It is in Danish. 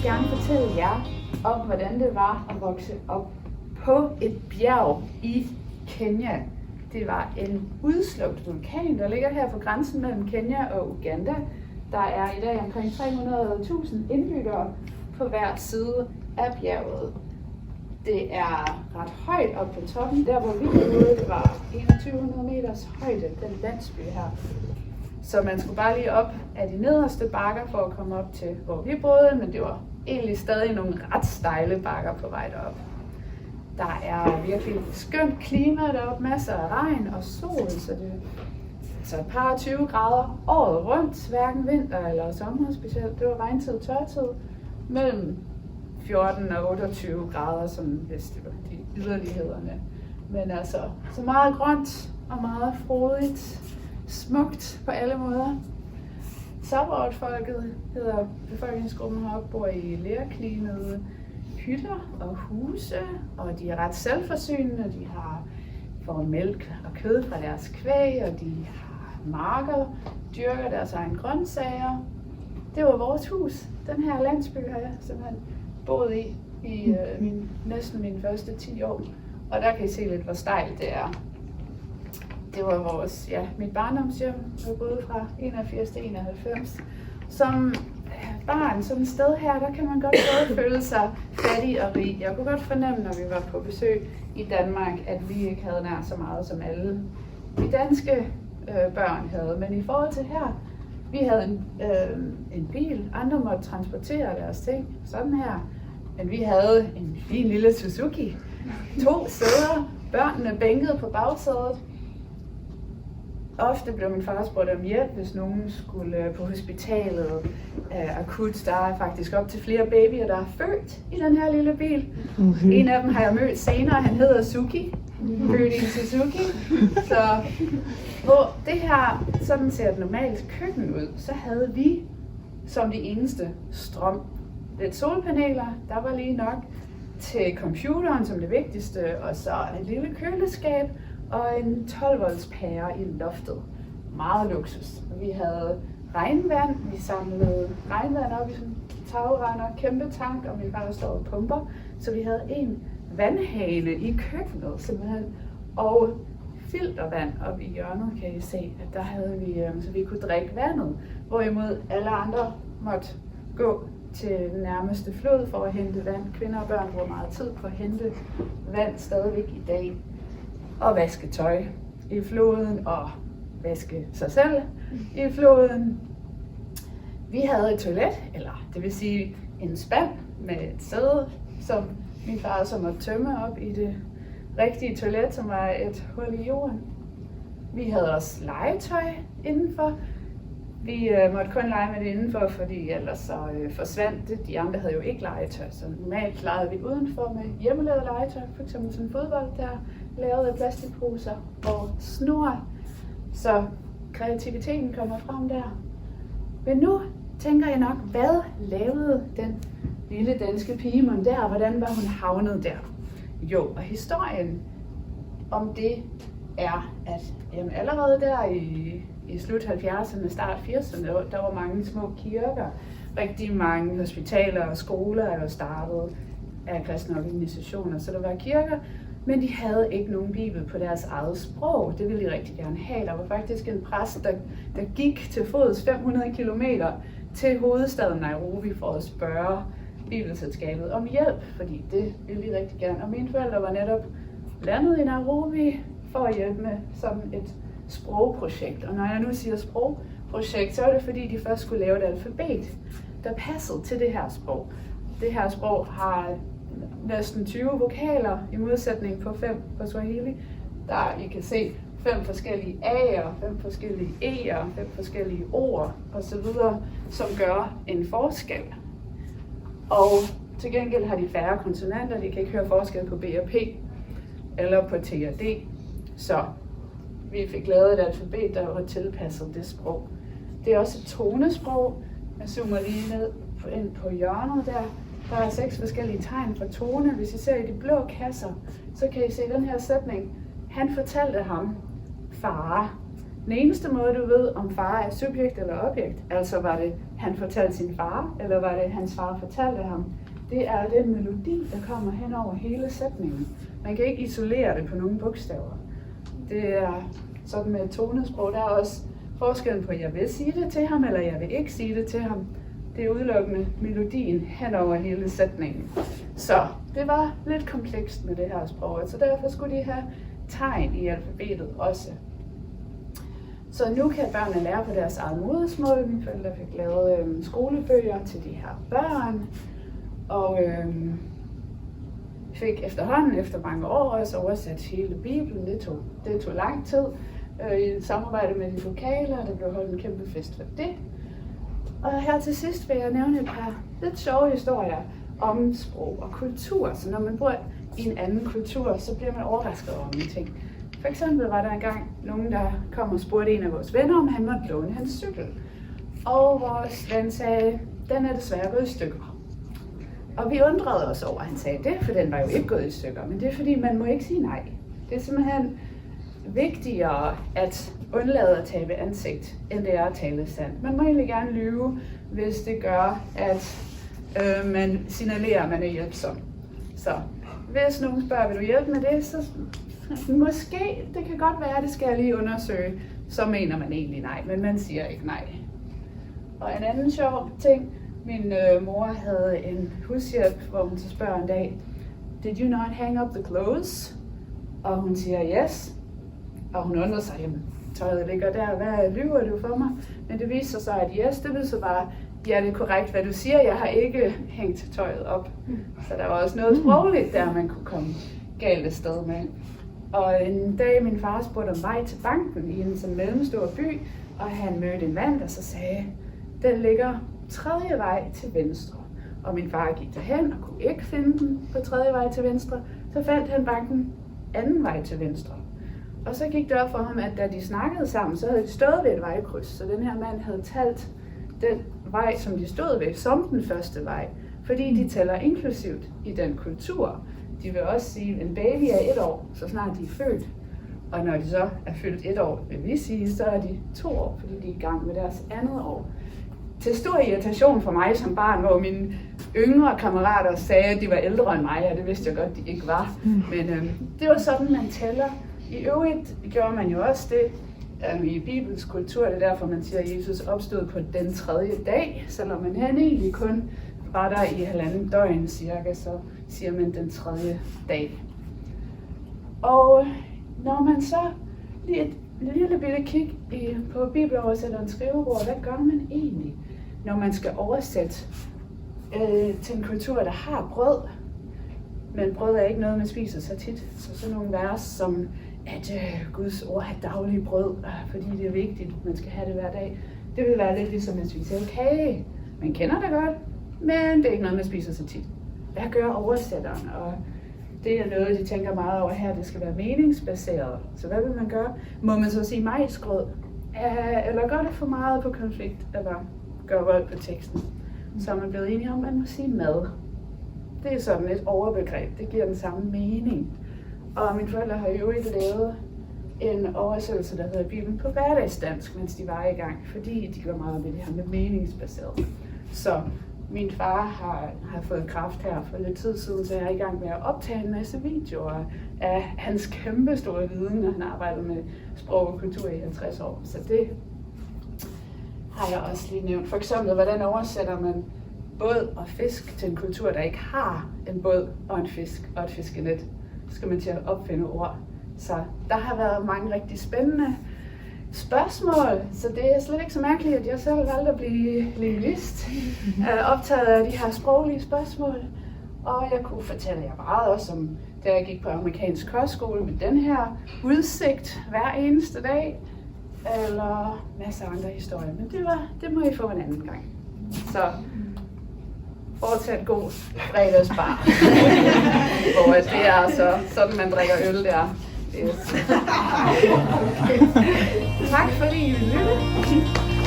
gerne fortælle jer om, hvordan det var at vokse op på et bjerg i Kenya. Det var en udslugt vulkan, der ligger her på grænsen mellem Kenya og Uganda. Der er i dag omkring 300.000 indbyggere på hver side af bjerget. Det er ret højt op på toppen. Der hvor vi boede, det var 2100 meters højde, den landsby her. Så man skulle bare lige op af de nederste bakker for at komme op til, hvor vi boede, men det var egentlig stadig nogle ret stejle bakker på vej derop. Der er virkelig skønt klima deroppe, masser af regn og sol, så det er et par 20 grader året rundt, hverken vinter eller sommer specielt. Det var regntid, tørtid, mellem 14 og 28 grader, som hvis det var de yderlighederne. Men altså, så meget grønt og meget frodigt, smukt på alle måder. Sabort-folket hedder befolkningsgruppen heroppe, bor i lerklinede hytter og huse, og de er ret selvforsynende. De får mælk og kød fra deres kvæg, og de har marker, dyrker deres egne grøntsager. Det var vores hus. Den her landsby har jeg simpelthen boet i næsten mine første 10 år. Og der kan I se lidt, hvor stejlt det er. Det var mit barndomshjem. Jeg boede fra 81 til 91. Som barn, sådan et sted her, der kan man godt både føle sig fattig og rig. Jeg kunne godt fornemme, når vi var på besøg i Danmark, at vi ikke havde nær så meget som alle de danske børn havde. Men i forhold til her, vi havde en bil, andre måtte transportere deres ting, sådan her. Men vi havde en fin lille Suzuki, 2 sæder, børnene bænkede på bagsædet. Ofte blev min far spurgt om hjælp, hvis nogen skulle på hospitalet akut. Der er faktisk op til flere babyer, der er født i den her lille bil. En af dem har jeg mødt senere, han hedder Suki. Født i en Suzuki. Så hvor det her, sådan ser et normalt køkken ud, så havde vi som de eneste strøm. Lidt solpaneler, der var lige nok til computeren som det vigtigste, og så et lille køleskab og en 12 volts pære i loftet. Meget luksus. Vi havde regnvand, vi samlede regnvand op i sådan tagrender, kæmpe tank, og min far stod og pumper. Så vi havde en vandhane i køkkenet simpelthen, og filtervand oppe i hjørnet, kan I se, at der havde vi, så vi kunne drikke vandet, hvorimod alle andre måtte gå til den nærmeste flod for at hente vand. Kvinder og børn bruger meget tid på at hente vand stadigvæk i dag, og vaske tøj i floden og vaske sig selv i floden. Vi havde et toilet, eller det vil sige en spand med et sæde, som min far så måtte tømme op i det rigtige toilet, som var et hul i jorden. Vi havde også legetøj indenfor. Vi måtte kun lege med det indenfor, fordi ellers så forsvandt det. De andre havde jo ikke legetøj, så normalt legede vi udenfor med hjemmelavet legetøj, f.eks. sådan fodbold, der lavet af plastikposer og snor. Så kreativiteten kommer frem der. Men nu tænker jeg nok, hvad lavede den lille danske pige mon der, og hvordan var hun havnet der? Jo, og historien om det er, at allerede der i slut 70'erne, start 80'erne, der var mange små kirker. Rigtig mange hospitaler og skoler er jo startet af kristne organisationer, så der var kirker, men de havde ikke nogen bibel på deres eget sprog. Det ville de rigtig gerne have. Der var faktisk en præst, der gik til fods 500 kilometer til hovedstaden Nairobi for at spørge bibelselskabet om hjælp, fordi det ville de rigtig gerne. Og mine forældre var netop landet i Nairobi for at hjælpe med sådan et sprogprojekt. Og når jeg nu siger sprogprojekt, så er det fordi, de først skulle lave et alfabet, der passede til det her sprog. Det her sprog har næsten 20 vokaler i modsætning på 5 på Swahili. Der I kan se 5 forskellige A'er, 5 forskellige E'er, 5 forskellige ord osv., som gør en forskel. Og til gengæld har de færre konsonanter, de kan ikke høre forskel på B og P eller på T og D. Så vi fik lavet et alfabet, der var tilpasset det sprog. Det er også et tonesprog. Jeg zoomer lige ned ind på hjørnet der. Der er 6 forskellige tegn for tone. Hvis I ser i de blå kasser, så kan I se den her sætning. Han fortalte ham, far, Den eneste måde, du ved, om far er subjekt eller objekt, altså var det, han fortalte sin far, eller var det, hans far fortalte ham, det er den melodi, der kommer hen over hele sætningen. Man kan ikke isolere det på nogle bogstaver. Det er sådan med tonesprog, der er også forskellen på, at jeg vil sige det til ham, eller jeg vil ikke sige det til ham. Det er udelukkende melodien hen over hele sætningen. Så det var lidt komplekst med det her sprog, så derfor skulle de have tegn i alfabetet også. Så nu kan børnene lære på deres eget modersmål. Mine forældre fik lavet skolebøger til de her børn, og fik efterhånden, efter mange år, også oversat hele Bibelen. Det tog lang tid i et samarbejde med de lokale, og der blev holdt en kæmpe fest for det. Og her til sidst vil jeg nævne et par lidt sjove historier om sprog og kultur. Så når man bor i en anden kultur, så bliver man overrasket over nogle ting. For eksempel var der engang nogen, der kom og spurgte en af vores venner, om han måtte låne hans cykel. Og vores ven sagde, den er desværre gået i stykker. Og vi undrede os over, at han sagde det, for den var jo ikke gået i stykker. Men det er fordi, man må ikke sige nej. Det er simpelthen vigtigere at undlade at tabe ansigt, end det er at tale sandt. Man må egentlig gerne lyve, hvis det gør, at man signalerer, at man er hjælpsom. Så hvis nogen spørger, vil du hjælpe med det, så måske, det kan godt være, det skal jeg lige undersøge, så mener man egentlig nej, men man siger ikke nej. Og en anden sjov ting, min mor havde en hushjælp, hvor hun så spørger en dag, did you not hang up the clothes? Og hun siger yes. Og hun undrer sig, jamen tøjet ligger der, hvad lyver du for mig? Men det viser sig, at yes, det viser bare, ja, det er korrekt, hvad du siger, jeg har ikke hængt tøjet op. Så der var også noget sprogligt der, man kunne komme galt af sted med. Og en dag min far spurgte om vej til banken i en sådan mellemstor by, og han mødte en mand, der så sagde, den ligger tredje vej til venstre. Og min far gik derhen og kunne ikke finde den på tredje vej til venstre. Så fandt han banken anden vej til venstre. Og så gik det op for ham, at da de snakkede sammen, så havde de stået ved et vejkryds. Så den her mand havde talt den vej, som de stod ved, som den første vej. Fordi de tæller inklusivt i den kultur. De vil også sige, at en baby er 1 år, så snart de er født. Og når de så er fyldt 1 år, vil vi sige, så er de 2 år, fordi de er i gang med deres andet år. Til stor irritation for mig som barn, hvor mine yngre kammerater sagde, at de var ældre end mig, og det vidste jeg godt, de ikke var. Men det var sådan, man tæller. I øvrigt gjorde man jo også det i Bibels kultur, det er derfor, man siger, at Jesus opstod på den 3. dag, selvom man egentlig kun var der i 1,5 døgn cirka, så siger man den 3. dag. Og når man så lige et lille bitte kig på bibeloversætterens skrivebord, hvad gør man egentlig, når man skal oversætte til en kultur, der har brød? Men brød er ikke noget, man spiser så tit. Så sådan nogle vers som, at Guds ord er daglige brød, fordi det er vigtigt, man skal have det hver dag. Det vil være lidt ligesom at spise kage. Man kender det godt, men det er ikke noget, man spiser så tit. Hvad gør oversætteren? Og det er noget, de tænker meget over her, det skal være meningsbaseret. Så hvad vil man gøre? Må man så sige majsgrød? Eller gør det for meget på konflikt, eller gør vold på teksten? Så er man blevet enige om, at man må sige mad. Det er sådan et overbegreb, det giver den samme mening. Og mine forældre har jo ikke lavet en oversættelse, der hedder Bibelen på hverdagsdansk, mens de var i gang, fordi de gør meget med det her med meningsbaseret. Så min far har fået kraft her for lidt tid siden, så jeg er i gang med at optage en masse videoer af hans kæmpe store viden, når han arbejder med sprog og kultur i 50 år. Så det har jeg også lige nævnt. For eksempel, hvordan oversætter man båd og fisk til en kultur, der ikke har en båd og en fisk og et fiskenet? Så skal man til at opfinde ord. Så der har været mange rigtig spændende spørgsmål, så det er slet ikke så mærkeligt, at jeg selv valgte at blive lingvist, optaget af de her sproglige spørgsmål. Og jeg kunne fortælle jer meget også om, da jeg gik på amerikansk kostskole med den her udsigt hver eneste dag, eller masser af andre historier, men det må I få en anden gang. Så fortsat god fredagsbar, hvor det er altså sådan, man drikker øl der. Yes. Tak fordi I ville lytte.